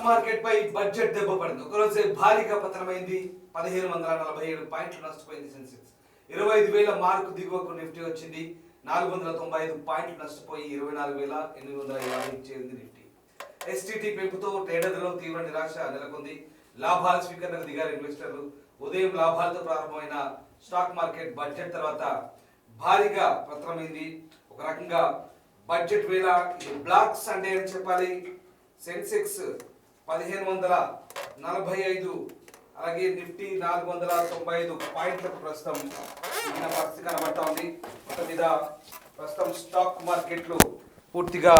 Market పై budget దెబ్బ పడింది. ఒకరోజే భారీగా పతనమైంది. 1547 పాయింట్లు నష్టపోయింది సెన్సెక్స్. 25,000 మార్కు దిగువకు నిఫ్టీ వచ్చింది. 495 పాయింట్లు నష్టపోయి 24,850 చేరింది నిఫ్టీ. ఎస్టీటీ పెంపుతో ట్రేడర్లలో తీవ్ర నిరాశ నెలకొంది. లాభాల స్వీకరణకు దిగారు ఇన్వెస్టర్లు. ఉదయం లాభాలతో ప్రారంభమైన స్టాక్ మార్కెట్ బడ్జెట్ తర్వాత భారీగా పతనమైంది. ఒక రకంగా బడ్జెట్ వేళ బ్లాక్ సండే అని చెప్పాలి. సెన్సెక్స్ 1545, అలాగే నిఫ్టీ 495 పాయింట్లకు ప్రస్తుతం పరిస్థితి కనబడతా ఉంది. మొత్తం మీద ప్రస్తుతం స్టాక్ మార్కెట్లు పూర్తిగా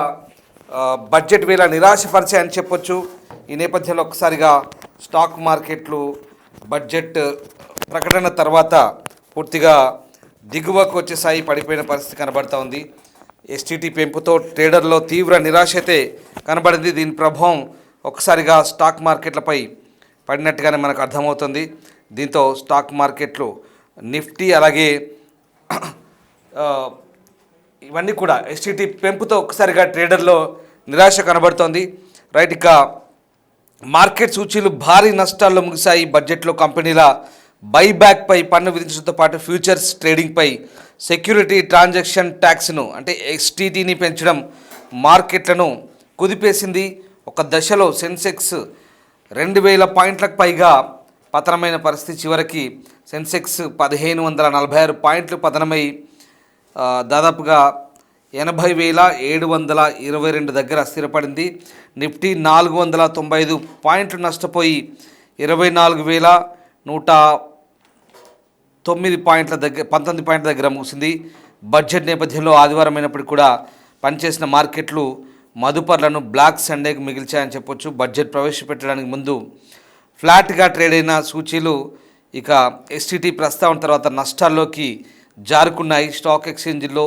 బడ్జెట్ వేళ నిరాశపరిచాయని చెప్పొచ్చు. ఈ నేపథ్యంలో ఒకసారిగా స్టాక్ మార్కెట్లు బడ్జెట్ ప్రకటన తర్వాత పూర్తిగా దిగువకు వచ్చేసాయి, పడిపోయిన పరిస్థితి కనబడతా ఉంది. ఎస్టీటీ పెంపుతో ట్రేడర్లో తీవ్ర నిరాశ అయితే కనబడింది. దీని ప్రభావం ఒకసారిగా స్టాక్ మార్కెట్లపై పడినట్టుగానే మనకు అర్థమవుతుంది. దీంతో స్టాక్ మార్కెట్లు నిఫ్టీ అలాగే ఇవన్నీ కూడా ఎస్టీటీ పెంపుతో ఒకసారిగా ట్రేడర్లో నిరాశ కనబడుతోంది. రైట్, ఇక మార్కెట్ సూచీలు భారీ నష్టాల్లో ముగిశాయి. బడ్జెట్లో కంపెనీల బైబ్యాక్పై పన్ను విధించడంతో పాటు ఫ్యూచర్స్ ట్రేడింగ్పై సెక్యూరిటీ ట్రాన్సాక్షన్ ట్యాక్స్ను అంటే ఎస్టీటీని పెంచడం మార్కెట్లను కుదిపేసింది. ఒక దశలో సెన్సెక్స్ 2,000 పాయింట్లకు పైగా పతనమైన పరిస్థితి. చివరికి సెన్సెక్స్ 1546 పాయింట్లు పతనమై దాదాపుగా 80,722 దగ్గర స్థిరపడింది. నిఫ్టీ 495 పాయింట్లు నష్టపోయి 24,109 పాయింట్ల దగ్గర 19 పాయింట్ల దగ్గర ముగిసింది. బడ్జెట్ నేపథ్యంలో ఆదివారం అయినప్పటికీ కూడా పనిచేసిన మార్కెట్లు మదుపర్లను బ్లాక్ సండేకి మిగిల్చాయని చెప్పొచ్చు. బడ్జెట్ ప్రవేశపెట్టడానికి ముందు ఫ్లాట్గా ట్రేడ్ అయిన సూచీలు ఇక ఎస్టీటీ ప్రస్తావన తర్వాత నష్టాల్లోకి జారుకున్నాయి. స్టాక్ ఎక్స్చేంజ్లో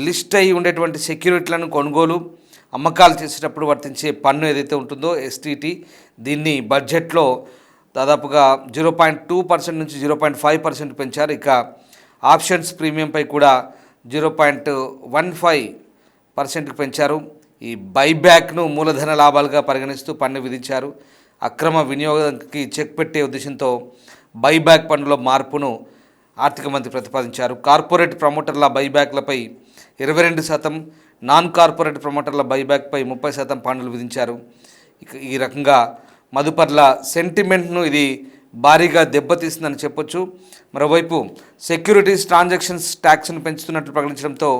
లిస్ట్ అయి ఉండేటువంటి సెక్యూరిటీలను కొనుగోలు అమ్మకాలు చేసేటప్పుడు వర్తించే పన్ను ఏదైతే ఉంటుందో ఎస్టీటీ, దీన్ని బడ్జెట్లో దాదాపుగా 0.2% నుంచి 0.5% పెంచారు. ఇక ఆప్షన్స్ ప్రీమియంపై కూడా 0.15%కి పెంచారు. ఈ బైబ్యాక్ను మూలధన లాభాలుగా పరిగణిస్తూ పన్ను విధించారు. అక్రమ వినియోగానికి చెక్ పెట్టే ఉద్దేశంతో బైబ్యాక్ పన్నులో మార్పును ఆర్థిక మంత్రి ప్రతిపాదించారు. కార్పొరేట్ ప్రమోటర్ల బైబ్యాక్లపై 22%, నాన్ కార్పొరేట్ ప్రమోటర్ల బైబ్యాక్పై 30% పన్నులు విధించారు. ఇక ఈ రకంగా మదుపర్ల సెంటిమెంట్ను ఇది భారీగా దెబ్బతీస్తుందని చెప్పొచ్చు. మరోవైపు సెక్యూరిటీస్ ట్రాన్సాక్షన్స్ ట్యాక్స్ను పెంచుతున్నట్లు ప్రకటించడంతో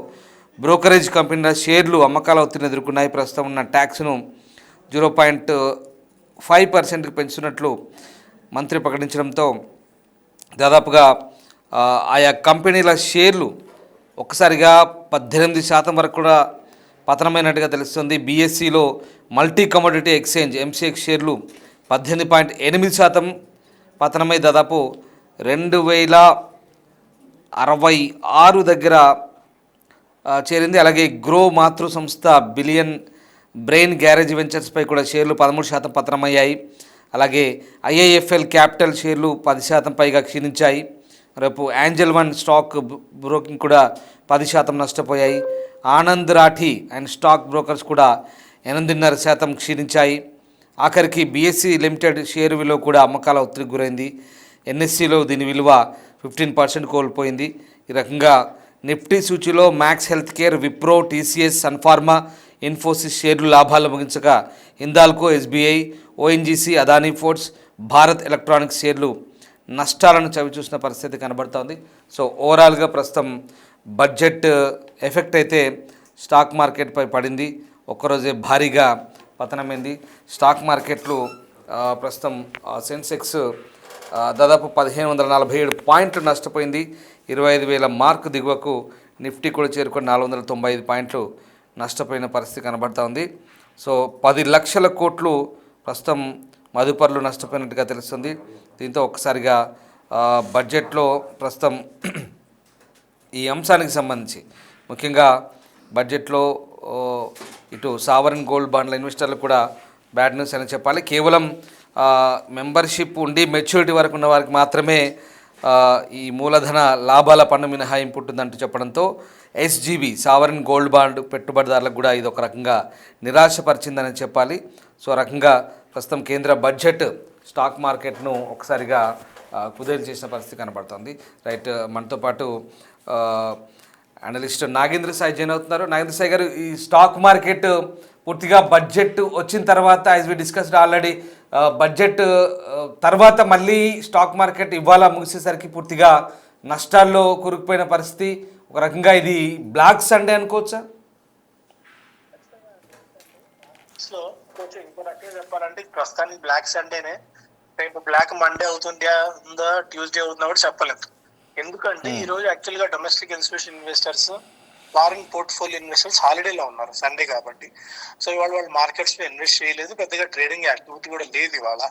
బ్రోకరేజ్ కంపెనీల షేర్లు అమ్మకాల ఒత్తిడిని ఎదుర్కొన్నాయి. ప్రస్తుతం ఉన్న ట్యాక్స్ను 0.5%కి పెంచుతున్నట్లు మంత్రి ప్రకటించడంతో దాదాపుగా ఆయా కంపెనీల షేర్లు ఒక్కసారిగా 18% వరకు కూడా పతనమైనట్టుగా తెలుస్తుంది. బీఎస్సీలో మల్టీ కమోడిటీ ఎక్స్చేంజ్ ఎంసీఎక్స్ షేర్లు 18.8% పతనమై దాదాపు 2,066 దగ్గర చేరింది. అలాగే గ్రో మాతృ సంస్థ బిలియన్ బ్రెయిన్ గ్యారేజ్ వెంచర్స్పై కూడా షేర్లు 13% పతనమయ్యాయి. అలాగే ఐఐఎఫ్ఎల్ క్యాపిటల్ షేర్లు 10% పైగా క్షీణించాయి. రేపు ఏంజల్ వన్ స్టాక్ బ్రోకింగ్ కూడా 10% నష్టపోయాయి. Anand Rathi and stock brokers కూడా 8.5% క్షీణించాయి. ఆఖరికి బీఎస్సీ లిమిటెడ్ షేరు విలువ కూడా అమ్మకాల ఒత్తిడికి గురైంది. ఎన్ఎస్సిలో దీని విలువ 15% కోల్పోయింది. ఈ రకంగా నిఫ్టీ సూచీలో max health care, Wipro, TCS, Sun Pharma, Infosys షేర్లు లాభాలు ముగించగా Hindalco, SBI, ONGC, Adani ports, Bharat electronics షేర్లు నష్టాలను చవిచూసిన పరిస్థితి కనబడుతోంది. సో ఓవరాల్గా ప్రస్తుతం బడ్జెట్ ఎఫెక్ట్ అయితే స్టాక్ మార్కెట్పై పడింది. ఒక్కరోజే భారీగా పతనమైంది. స్టాక్ మార్కెట్లు ప్రస్తుతం సెన్సెక్స్ దాదాపు 1547 పాయింట్లు నష్టపోయింది. 25,000 మార్కు దిగువకు నిఫ్టీ కూడా చేరుకొని 495 పాయింట్లు నష్టపోయిన పరిస్థితి కనబడుతూ ఉంది. సో 10 లక్షల కోట్లు ప్రస్తుతం మదుపర్లు నష్టపోయినట్టుగా తెలుస్తుంది. దీంతో ఒక్కసారిగా బడ్జెట్లో ప్రస్తుతం ఈ అంశానికి సంబంధించి ముఖ్యంగా బడ్జెట్లో ఇటు సావరిన్ గోల్డ్ బాండ్ల ఇన్వెస్టర్లు కూడా బ్యాడ్ న్యూస్ అని చెప్పాలి. కేవలం మెంబర్షిప్ ఉండి మెచ్యూరిటీ వరకు ఉన్న వారికి మాత్రమే ఈ మూలధన లాభాల పన్ను మినహాయింపు ఉంటుందంటూ చెప్పడంతో ఎస్జీబీ సావరిన్ గోల్డ్ బాండ్ పెట్టుబడిదారులకు కూడా ఇది ఒక రకంగా నిరాశపరిచిందని చెప్పాలి. సో రకంగా ప్రస్తుతం కేంద్ర బడ్జెట్ స్టాక్ మార్కెట్ను ఒకసారిగా కుదేలు చేసిన పరిస్థితి కనబడుతుంది. రైట్, మనతో పాటు అనలిస్ట్ నాగేంద్ర సాయి జాయిన్ అవుతున్నారు. నాగేంద్ర సాయి గారు, ఈ స్టాక్ మార్కెట్ పూర్తిగా బడ్జెట్ వచ్చిన తర్వాత, as we discussed already, budget తర్వాత మళ్ళీ స్టాక్ మార్కెట్ ఇవాళ ముగిసేసరికి పూర్తిగా నష్టాల్లో కూరుకుపోయిన పరిస్థితి. ఒక రకంగా ఇది బ్లాక్ సండే అనుకోవచ్చా? కొంచెం ఇంకో రకంగా చెప్పాలంటే ప్రస్తుతానికి బ్లాక్ సండేనే. రేపు బ్లాక్ మండే అవుతుందా, ఉందా, ట్యూస్డే అవుతుందా కూడా చెప్పలేదు. ఎందుకంటే ఈ రోజు యాక్చువల్ గా domestic institution investors, foreign portfolio investors హాలిడేలో ఉన్నారు సండే కాబట్టి. సో ఇవాళ వాళ్ళు మార్కెట్స్ లో ఇన్వెస్ట్ చేయలేదు, పెద్దగా ట్రేడింగ్ యాక్టివిటీ కూడా లేదు ఇవాళ.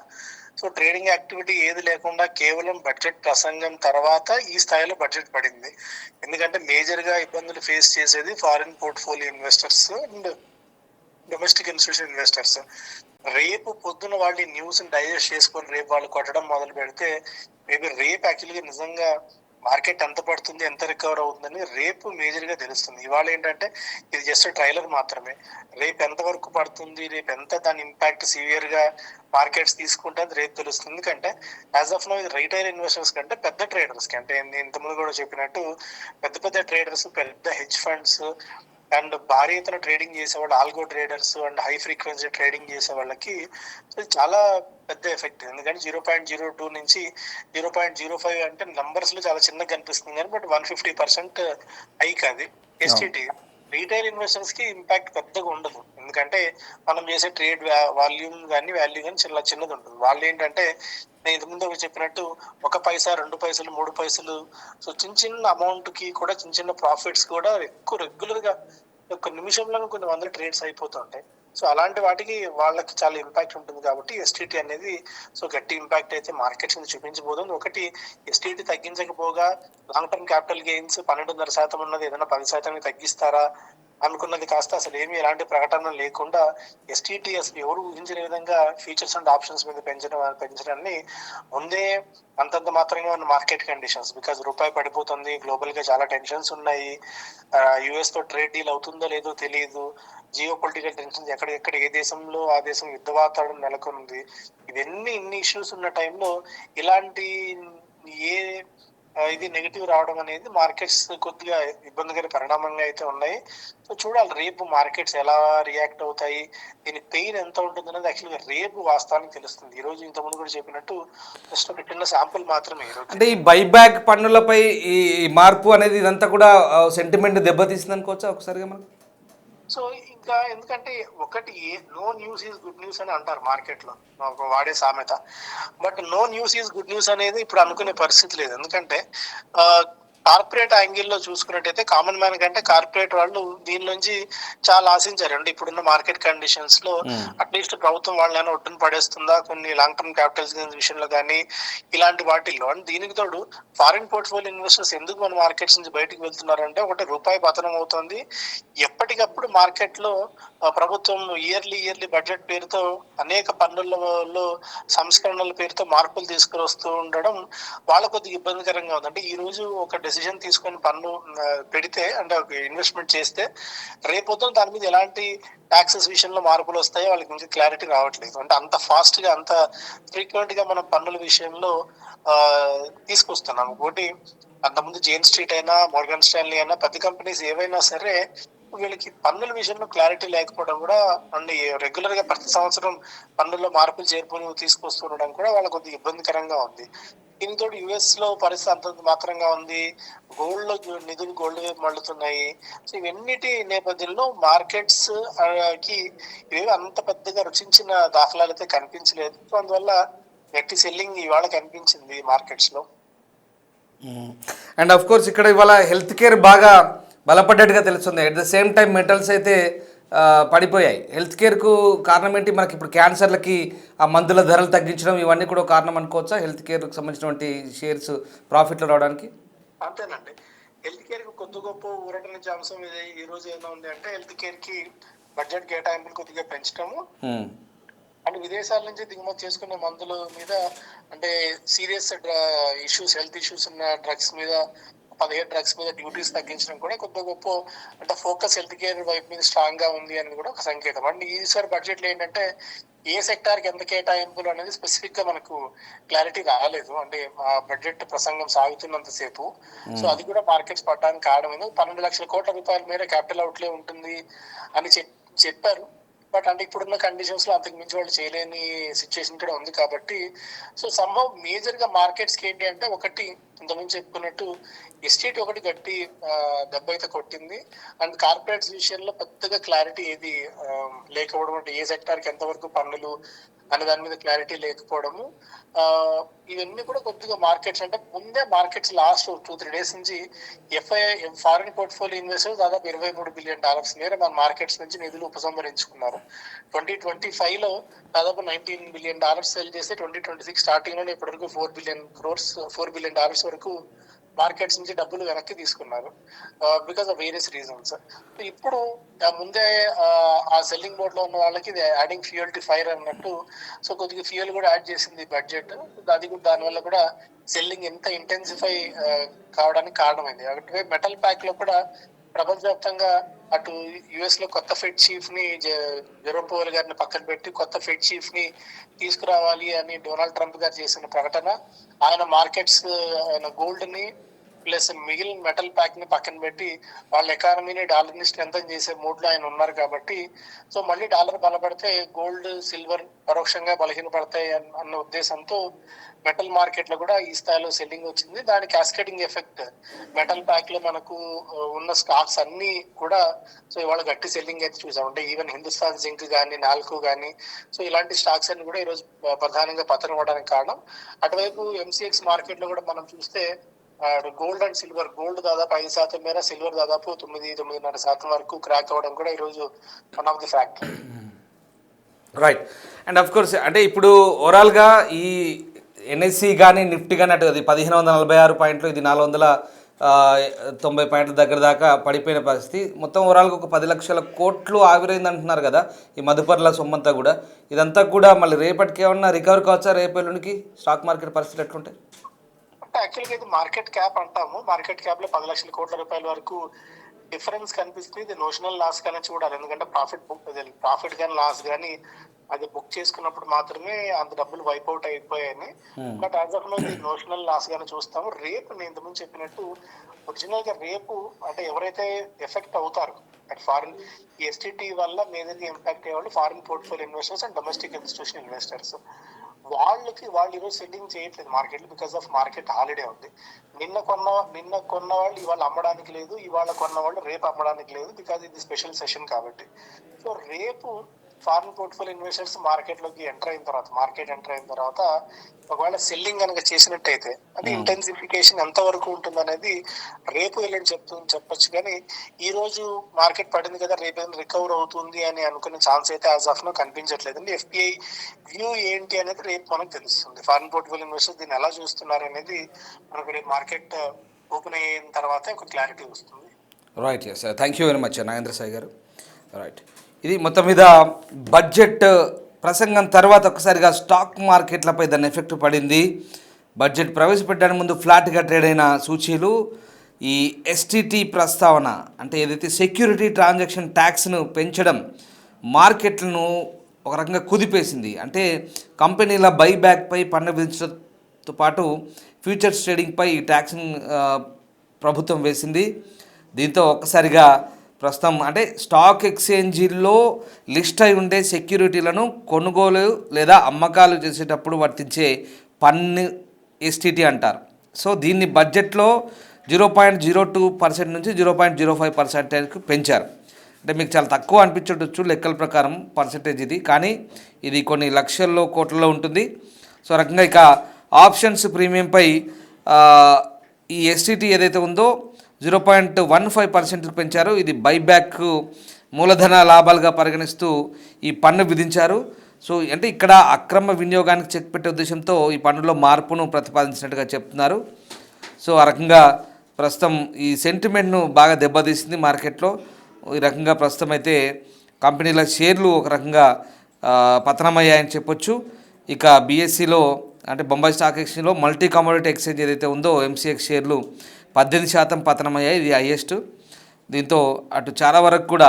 సో ట్రేడింగ్ యాక్టివిటీ ఏది లేకుండా కేవలం బడ్జెట్ ప్రసంగం తర్వాత ఈ స్థాయిలో బడ్జెట్ పడింది. ఎందుకంటే మేజర్ గా ఇబ్బందులు ఫేస్ చేసేది foreign portfolio investors and domestic institution investors. రేపు పొద్దున వాళ్ళు ఈ న్యూస్ డైజెస్ట్ చేసుకొని రేపు వాళ్ళు కొట్టడం మొదలు పెడితే మేబీ రేపు యాక్చువల్గా నిజంగా మార్కెట్ ఎంత పడుతుంది, ఎంత రికవర్ అవుతుందని రేపు మేజర్ గా తెలుస్తుంది. ఇవాళ ఏంటంటే ఇది జస్ట్ ట్రైలర్ మాత్రమే. రేపు ఎంత వరకు పడుతుంది, రేపు ఎంత దాని ఇంపాక్ట్ సివియర్ గా మార్కెట్స్ తీసుకుంటే అది రేపు తెలుస్తుంది. ఎందుకంటే యాజ్ ఆఫ్ నో ఇది రైటైల్ ఇన్వెస్టర్స్ కంటే పెద్ద ట్రేడర్స్ కి, అంటే నేను ఇంతకుముందు కూడా చెప్పినట్టు పెద్ద పెద్ద ట్రేడర్స్, పెద్ద హెడ్జ్ ఫండ్స్ అండ్ భారీ ఎత్తున ట్రేడింగ్ చేసే వాళ్ళు, algo traders and high frequency trading చేసే వాళ్ళకి చాలా పెద్ద ఎఫెక్ట్. ఎందుకంటే 0.02 నుంచి 0.05 అంటే నంబర్స్ లో చాలా చిన్నగా కనిపిస్తుంది కానీ బట్ 150% హైక్ అది. ఎస్టిటి రీటైల్ ఇన్వెస్టర్స్ కి ఇంపాక్ట్ పెద్దగా ఉండదు, ఎందుకంటే మనం చేసే ట్రేడ్ వాల్యూమ్ కానీ వాల్యూ కానీ చాలా చిన్నది ఉంటుంది. వాళ్ళు ఏంటంటే నేను ఇంతకుముందు చెప్పినట్టు 1 పైసా, 2 పైసలు, 3 పైసలు, సో చిన్న చిన్న అమౌంట్ కి కూడా చిన్న చిన్న ప్రాఫిట్స్ కూడా ఎక్కువ రెగ్యులర్ గా ఒక నిమిషంలో కొన్ని వందల ట్రేడ్స్ అయిపోతుంటాయి. సో అలాంటి వాటికి వాళ్ళకి చాలా ఇంపాక్ట్ ఉంటుంది. కాబట్టి ఎస్టిటి అనేది సో గట్టి ఇంపాక్ట్ అయితే మార్కెట్స్ మీద చూపించబోతుంది. ఒకటి, ఎస్టిటి తగ్గించకపోగా లాంగ్ టర్మ్ క్యాపిటల్ గెయిన్స్ 12.5% ఉన్నది ఏదైనా 10% తగ్గిస్తారా అనుకున్నది కాస్త అసలు ఏమి ఎలాంటి ప్రకటన లేకుండా ఎస్టిటి అసలు ఎవరు ఊహించిన విధంగా ఫ్యూచర్స్ అండ్ ఆప్షన్స్ మీద పెంచడాన్ని ముందే అంతంత మాత్రంగా ఉన్న మార్కెట్ కండిషన్స్, బికాజ్ రూపాయి పడిపోతుంది, గ్లోబల్ గా చాలా టెన్షన్స్ ఉన్నాయి, యుఎస్ తో ట్రేడ్ డీల్ అవుతుందో లేదో తెలియదు, జియో పొలిటికల్ టెన్షన్స్ ఎక్కడెక్కడ ఏ దేశంలో ఆ దేశం యుద్ధ వాతావరణం నెలకొంది, ఇన్ని ఇష్యూస్ ఉన్న టైంలో ఇలాంటి ఏ ఇది నెగిటివ్ రావడం అనేది మార్కెట్స్ కొద్దిగా ఇబ్బందికర పరిణామంగా అయితే ఉన్నాయి. సో చూడాలి రేపు మార్కెట్స్ ఎలా రియాక్ట్ అవుతాయి, దీని పెయిన్ ఎంత ఉంటుంది అనేది యాక్చువల్గా రేపు వాస్తవానికి తెలుస్తుంది. ఈ రోజు ఇంతకుముందు కూడా చెప్పినట్టు జస్ట్ ఒక చిన్న శాంపుల్ మాత్రమే. ఈ రోజు అంటే ఈ బైబ్యాక్ పన్నులపై ఈ మార్పు అనేది ఇదంతా కూడా సెంటిమెంట్ దెబ్బతీస్తుంది అనుకోవచ్చా ఒకసారిగా మనం? సో ఇంకా ఎందుకంటే ఒకటి, no news is good news అని అంటారు మార్కెట్ లో, వాడే సామెత. But no news is good news అనేది ఇప్పుడు అనుకునే పరిస్థితి లేదు. ఎందుకంటే కార్పొరేట్ యాంగిల్ లో చూసుకున్నట్టయితే కామన్ మ్యాన్ కంటే కార్పొరేట్ వాళ్ళు దీని నుంచి చాలా ఆశించారు. అంటే ఇప్పుడున్న మార్కెట్ కండిషన్స్ లో అట్లీస్ట్ ప్రభుత్వం వాళ్ళని ఒడ్డున పడేస్తుందా కొన్ని లాంగ్ టర్మ్ క్యాపిటల్ విషయంలో కానీ ఇలాంటి వాటిల్లో. అండ్ దీనికి తోడు ఫారిన్ పోర్ట్ఫోలియో ఇన్వెస్టర్స్ ఎందుకు మన మార్కెట్స్ నుంచి బయటకు వెళ్తున్నారంటే, ఒకటి రూపాయి పతనం అవుతుంది, ఎప్పటికప్పుడు మార్కెట్ లో ప్రభుత్వం ఇయర్లీ బడ్జెట్ పేరుతో అనేక పన్నులలో సంస్కరణల పేరుతో మార్పులు తీసుకుని వస్తూ ఉండడం వాళ్ళ కొద్దిగా ఇబ్బందికరంగా ఉంది. అంటే ఈ రోజు ఒక డెసిషన్ తీసుకొని పన్ను పెడితే, అంటే ఒక ఇన్వెస్ట్మెంట్ చేస్తే రేపొద్దున దాని మీద ఎలాంటి ట్యాక్సెస్ విషయంలో మార్పులు వస్తాయో వాళ్ళకి ఇంకా క్లారిటీ రావట్లేదు. అంటే అంత ఫాస్ట్ గా అంత ఫ్రీక్వెంట్ గా మనం పన్నుల విషయంలో తీసుకొస్తున్నాం. ఒకటి, అంతకుముందు జేన్ స్ట్రీట్ అయినా, మోర్గన్ స్టాన్లీ అయినా, పెద్ద కంపెనీస్ ఏవైనా సరే వీళ్ళకి పన్నుల విషయంలో క్లారిటీ లేకపోవడం కూడా, అండ్ రెగ్యులర్ గా ప్రతి సంవత్సరం పన్నుల్లో మార్పులు చేర్పులు తీసుకొస్తుండడం కూడా వాళ్ళకి కొద్దిగా ఇబ్బందికరంగా ఉంది. దీనితో యుఎస్ లో పరిస్థితి అంత మాత్రంగా ఉంది, గోల్డ్ లో నిధులు గోల్డ్ వైపు మళ్ళుతున్నాయి. సో ఇవన్నిటి నేపథ్యంలో మార్కెట్స్ కి ఇవేవి అంత పెద్దగా రుచించిన దాఖలాలు అయితే కనిపించలేదు. సో అందువల్ల గట్టి సెల్లింగ్ ఇవాళ కనిపించింది మార్కెట్స్ లో. అండ్ ఆఫ్ కోర్స్ ఇక్కడ ఇవాళ హెల్త్ కేర్ బాగా బలపడ్డట్టుగా తెలుస్తుంది. At the same time metals అయితే పడిపోయాయి. హెల్త్ కేర్కు కారణం ఏంటి? మనకి ఇప్పుడు క్యాన్సర్లకి ఆ మందుల ధరలు తగ్గించడం ఇవన్నీ కూడా కారణం అనుకోవచ్చా హెల్త్ కేర్కి సంబంధించినటువంటి షేర్స్ ప్రాఫిట్లో రావడానికి? అంతేనండి, హెల్త్ కేర్ కి కొద్ది గొప్ప ఊరటనిచ్చే అంశం ఇది ఈ రోజు ఏదో ఉంది అంటే, హెల్త్ కేర్ కి బడ్జెట్ కేటాయింపులు కొద్దిగా పెంచడము అండ్ విదేశాల నుంచి దిగుమతి చేసుకునే మందుల మీద, అంటే సీరియస్ ఇష్యూస్, హెల్త్ ఇష్యూస్ ఉన్న డ్రగ్స్ మీద 17 డ్రగ్స్ మీద డ్యూటీస్ తగ్గించడం కూడా కొద్ది గొప్ప, అంటే ఫోకస్ హెల్త్ కేర్ వైపు మీద స్ట్రాంగ్ గా ఉంది అని కూడా ఒక సంకేతం. అండ్ ఈసారి బడ్జెట్ లో ఏంటంటే ఏ సెక్టార్ కి ఎంత కేటాయింపులు అనేది స్పెసిఫిక్ గా మనకు క్లారిటీ రాలేదు. అంటే ఆ బడ్జెట్ ప్రసంగం సాగుతున్నంత సేపు. సో అది కూడా మార్కెట్స్ పడడానికి కారణం 12 లక్షల కోట్ల రూపాయల మేర క్యాపిటల్ అవుట్లే ఉంటుంది అని చెప్పారు. బట్ అంటే ఇప్పుడున్న కండిషన్స్ లో అంతకు మించి వాళ్ళు చేయలేని సిచ్యువేషన్ కూడా ఉంది కాబట్టి సో సంభవ్ మేజర్ గా మార్కెట్స్ కి ఏంటి అంటే ఒకటి ఇంతకుముందు చెప్పుకున్నట్టు ఎస్టీటీ ఒకటి గట్టి దెబ్బ అయితే కొట్టింది. అండ్ కార్పొరేట్స్ విషయంలో పెద్దగా క్లారిటీ ఏది లేకపోవడం, అంటే ఏ సెక్టార్ కి ఎంతవరకు పన్నులు అనే దాని మీద క్లారిటీ లేకపోవడము, ఇవన్నీ కూడా కొద్దిగా మార్కెట్స్ అంటే ముందే మార్కెట్స్ లాస్ట్ 2-3 డేస్ నుంచి ఫారిన్ పోర్ట్ఫోలియో ఇన్వెస్టర్స్ దాదాపు $23 బిలియన్ మేర మన మార్కెట్స్ నుంచి నిధులు ఉపసంహరించుకున్నారు. 2025 లో దాదాపు $19 బిలియన్ సెల్ చేస్తే 2026 స్టార్టింగ్ లోనే ఇప్పటివరకు $4 బిలియన్ వరకు మార్కెట్స్ నుంచి డబ్బులు వెనక్కి తీసుకున్నారు బికాస్ ఆఫ్ వేరియస్ రీజన్స్. ఇప్పుడు ముందే ఆ సెల్లింగ్ బోర్డ్ లో ఉన్న వాళ్ళకి ఇది యాడింగ్ ఫ్యూయల్ టు ఫైర్ అన్నట్టు, సో కొద్దిగా ఫ్యూయల్ కూడా యాడ్ చేసింది బడ్జెట్. అది కూడా దానివల్ల కూడా సెల్లింగ్ ఎంత ఇంటెన్సిఫై కావడానికి కారణమైంది. అటు మెటల్ ప్యాక్ లో కూడా ప్రపంచవ్యాప్తంగా అటు యుఎస్ లో కొత్త ఫెడ్ చీఫ్ ని జెరోమ్ పవెల్ గారిని పక్కన పెట్టి కొత్త ఫెడ్ చీఫ్ ని తీసుకురావాలి అని డొనాల్డ్ ట్రంప్ గారు చేసిన ప్రకటన, ఆయన మార్కెట్స్ ఆయన గోల్డ్ ని ప్లస్ మిగిలిన మెటల్ ప్యాక్ ని పక్కన పెట్టి వాళ్ళ ఎకానమీని డాలర్ ని స్ట్రెంథన్ చేసే మూడ్ లో ఆయన ఉన్నారు కాబట్టి సో మళ్ళీ డాలర్ బలపడితే గోల్డ్ సిల్వర్ పరోక్షంగా బలహీనపడతాయి అన్న ఉద్దేశంతో మెటల్ మార్కెట్ లో కూడా ఈ స్థాయిలో సెల్లింగ్ వచ్చింది. దాని క్యాస్కేడింగ్ ఎఫెక్ట్ మెటల్ ప్యాక్ లో మనకు ఉన్న స్టాక్స్ అన్ని కూడా సో ఇవాళ గట్టి సెల్లింగ్ అయితే చూసాం. అంటే ఈవెన్ హిందుస్థాన్ జింక్ కానీ నాల్కో కానీ సో ఇలాంటి స్టాక్స్ అన్ని కూడా ఈరోజు ప్రధానంగా పతనం అవడానికి కారణం. అటువైపు ఎంసీఎక్స్ మార్కెట్ లో కూడా మనం చూస్తే గోల్డ్ అండ్ సిల్వర్, గోల్డ్ దాదాపు 5% మేర, సిల్వర్ దాదాపు 9-9.5% వరకు క్రాక్ అవ్వడం కూడా ఈరోజు one of the factor. Right. And of course అంటే ఇప్పుడు ఓవరాల్గా ఈ ఎన్ఎస్సి కానీ నిఫ్టీ కానీ అటు అది 1546 పాయింట్లు, ఇది 490 పాయింట్ల దగ్గర దాకా పడిపోయిన పరిస్థితి. మొత్తం ఓవరాల్గా ఒక 10 లక్షల కోట్లు ఆవిరైంది అంటున్నారు కదా ఈ మదుపర్ల సొమ్మంతా కూడా. ఇదంతా కూడా మళ్ళీ రేపటికి ఏమన్నా రికవర్ కావచ్చా? రేపు ఎల్లుండికి స్టాక్ మార్కెట్ పరిస్థితి ఎట్లుంటాయి? యాక్చువల్గా ఇది మార్కెట్ క్యాప్ అంటాము. మార్కెట్ క్యాప్ లో 10 లక్షల కోట్ల రూపాయల వరకు డిఫరెన్స్ కనిపిస్తుంది. ఇది నోషనల్ లాస్ కానీ చూడాలి, ఎందుకంటే ప్రాఫిట్ కానీ లాస్ కానీ అది బుక్ చేసుకున్నప్పుడు మాత్రమే అంత డబ్బులు వైప్అవుట్ అయిపోయాయని. బట్ యాజ్ ఆఫ్ నో ఇది నోషనల్ లాస్ గానే చూస్తాము. రేపు నేను ఇంతకుముందు చెప్పినట్టు ఒరిజినల్ గా రేపు అంటే ఎవరైతే ఎఫెక్ట్ అవుతారు అట్ ఫారిన్ ఎస్టీటీ వల్ల మేజర్గా ఇంపాక్ట్ అయ్యేవాళ్ళు foreign portfolio investors and domestic institution investors. వాళ్ళు ఈరోజు సెల్లింగ్ చేయట్లేదు market because of market holiday ఉంది. నిన్న కొన్న వాళ్ళు ఇవాళ అమ్మడానికి లేదు, ఇవాళ కొన్న వాళ్ళు రేపు అమ్మడానికి లేదు బికాస్ ఇది స్పెషల్ సెషన్ కాబట్టి. సో రేపు foreign portfolio investors market enter అయిన తర్వాత ఒకవేళ సెల్లింగ్ కనుక చేసినట్టయితే అది ఇంటెన్సిఫికేషన్ ఎంత వరకు ఉంటుంది అనేది రేపు వెళ్ళని చెప్పొచ్చు. కానీ ఈ రోజు మార్కెట్ పడింది కదా, రేపు ఏదైనా రికవర్ అవుతుంది అని అనుకునే ఛాన్స్ అయితే యాజ్ ఆఫ్ నో కనిపించట్లేదు. ఎఫ్పిఐ వ్యూ ఏంటి అనేది రేపు మనకు తెలుస్తుంది. ఫారిన్ పోర్ట్ఫోలియో ఇన్వెస్టర్స్ దీన్ని ఎలా చూస్తున్నారు అనేది మనకు రేపు మార్కెట్ ఓపెన్ అయిన తర్వాత ఒక క్లారిటీ వస్తుంది. Right. Yes, thank you very much Nagendra Sai గారు. రైట్, ఇది మొత్తం మీద బడ్జెట్ ప్రసంగం తర్వాత ఒకసారిగా స్టాక్ మార్కెట్లపై దాని ఎఫెక్ట్ పడింది. బడ్జెట్ ప్రవేశపెట్టడానికి ముందు ఫ్లాట్గా ట్రేడ్ అయిన సూచీలు ఈ ఎస్టీటీ ప్రస్తావన అంటే ఏదైతే సెక్యూరిటీ ట్రాన్సాక్షన్ ట్యాక్స్ను పెంచడం మార్కెట్లను ఒక రకంగా కుదిపేసింది. అంటే కంపెనీల బైబ్యాక్పై పన్ను విధించడంతో పాటు ఫ్యూచర్స్ ట్రేడింగ్పై ఈ ట్యాక్స్ను ప్రభుత్వం వేసింది. దీంతో ఒక్కసారిగా ప్రస్తుతం అంటే స్టాక్ ఎక్స్చేంజీల్లో లిస్ట్ అయి ఉండే సెక్యూరిటీలను కొనుగోలు లేదా అమ్మకాలు చేసేటప్పుడు వర్తించే పన్ను ఎస్టీటీ అంటారు. సో దీన్ని బడ్జెట్లో 0.02% నుంచి 0.05%కు పెంచారు. అంటే మీకు చాలా తక్కువ అనిపించవచ్చు లెక్కల ప్రకారం పర్సెంటేజ్ ఇది, కానీ ఇది కొన్ని లక్షల్లో కోట్లలో ఉంటుంది. సో రకంగా ఇక ఆప్షన్స్ ప్రీమియంపై ఈ ఎస్టీటీ ఏదైతే ఉందో 0.15%కు పెంచారు. ఇది బైబ్యాక్ మూలధన లాభాలుగా పరిగణిస్తూ ఈ పన్ను విధించారు. సో అంటే ఇక్కడ అక్రమ వినియోగానికి చెక్ పెట్టే ఉద్దేశంతో ఈ పన్నులో మార్పును ప్రతిపాదించినట్టుగా చెప్తున్నారు. సో ఆ రకంగా ప్రస్తుతం ఈ సెంటిమెంట్ను బాగా దెబ్బతీసింది మార్కెట్లో. ఈ రకంగా ప్రస్తుతం అయితే కంపెనీల షేర్లు ఒక రకంగా పతనమయ్యాయని చెప్పొచ్చు. ఇక బీఎస్సీలో అంటే బొంబాయి స్టాక్ ఎక్స్చేంజ్లో మల్టీ కమోడిటీ ఎక్స్చేంజ్ ఏదైతే ఉందో ఎంసీఎక్స్ షేర్లు 18% పతనమయ్యాయి, ఇది హైయెస్ట్. దీంతో అటు చాలా వరకు కూడా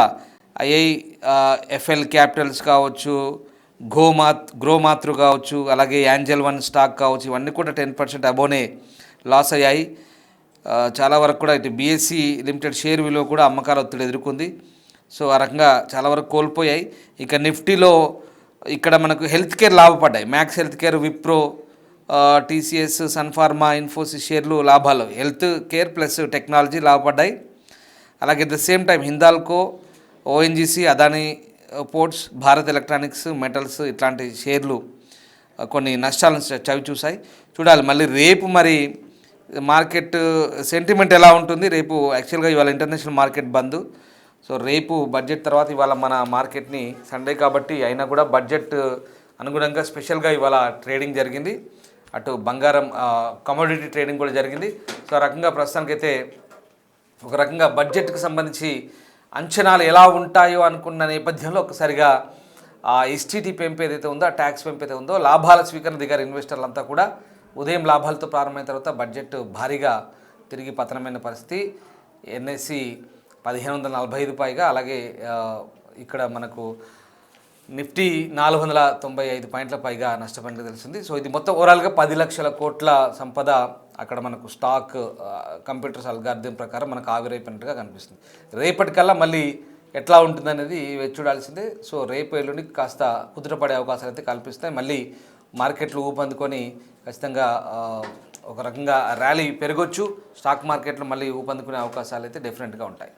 ఐఐఎఫ్ఎల్ క్యాపిటల్స్ కావచ్చు, గ్రోమాతృ కావచ్చు, అలాగే యాంజల్ వన్ స్టాక్ కావచ్చు, ఇవన్నీ కూడా 10% అబోనే లాస్ అయ్యాయి. చాలా వరకు కూడా ఇటు బీఎస్సీ లిమిటెడ్ షేర్ విలువ కూడా అమ్మకాల ఒత్తిడి ఎదుర్కొంది. సో ఆ రకంగా చాలా వరకు కోల్పోయాయి. ఇక నిఫ్టీలో ఇక్కడ మనకు హెల్త్ కేర్ లాభపడ్డాయి. Max health care, Wipro, TCS, Sun Pharma, Infosys షేర్లు లాభాలు. హెల్త్ కేర్ ప్లస్ టెక్నాలజీ లాభపడ్డాయి. అలాగే at the same time Hindalco, ONGC, Adani ports, Bharat electronics, metals ఇట్లాంటి షేర్లు కొన్ని నష్టాలను చవి చూసాయి. చూడాలి మళ్ళీ రేపు మరి మార్కెట్ సెంటిమెంట్ ఎలా ఉంటుంది. రేపు యాక్చువల్గా ఇవాళ ఇంటర్నేషనల్ మార్కెట్ బంద్. సో రేపు బడ్జెట్ తర్వాత ఇవాళ మన మార్కెట్ని సండే కాబట్టి అయినా కూడా బడ్జెట్ అనుగుణంగా స్పెషల్గా ఇవాళ ట్రేడింగ్ జరిగింది. అటు బంగారం కమోడిటీ ట్రేడింగ్ కూడా జరిగింది. సో ఆ రకంగా ప్రస్తుతానికైతే ఒక రకంగా బడ్జెట్కి సంబంధించి అంచనాలు ఎలా ఉంటాయో అనుకున్న నేపథ్యంలో ఒకసారిగా ఆ ఎస్టీటీ పెంపు ఏదైతే ఉందో, ఆ ట్యాక్స్ పెంపు ఏదైతే ఉందో, లాభాల స్వీకరణ దిగారు ఇన్వెస్టర్లంతా కూడా. ఉదయం లాభాలతో ప్రారంభమైన తర్వాత బడ్జెట్ భారీగా తిరిగి పతనమైన పరిస్థితి. ఎన్ఎస్సి 1545 పైగా, అలాగే ఇక్కడ మనకు నిఫ్టీ 495 పాయింట్ల పైగా నష్టపోయినట్టు తెలిసింది. సో ఇది మొత్తం ఓవరాల్గా 10 లక్షల కోట్ల సంపద అక్కడ మనకు స్టాక్ కంప్యూటర్స్ అల్గారిథం ప్రకారం మనకు ఆవిరైపోయినట్టుగా కనిపిస్తుంది. రేపటికల్లా మళ్ళీ ఎట్లా ఉంటుందనేది చూడాల్సిందే. సో రేపు ఎల్లుండి కాస్త కుదుటపడే అవకాశాలు అయితే కల్పిస్తాయి. మళ్ళీ మార్కెట్లు ఊపందుకొని ఖచ్చితంగా ఒక రకంగా ర్యాలీ పెరగొచ్చు. స్టాక్ మార్కెట్లు మళ్ళీ ఊపందుకునే అవకాశాలు అయితే డెఫినెట్గా ఉంటాయి.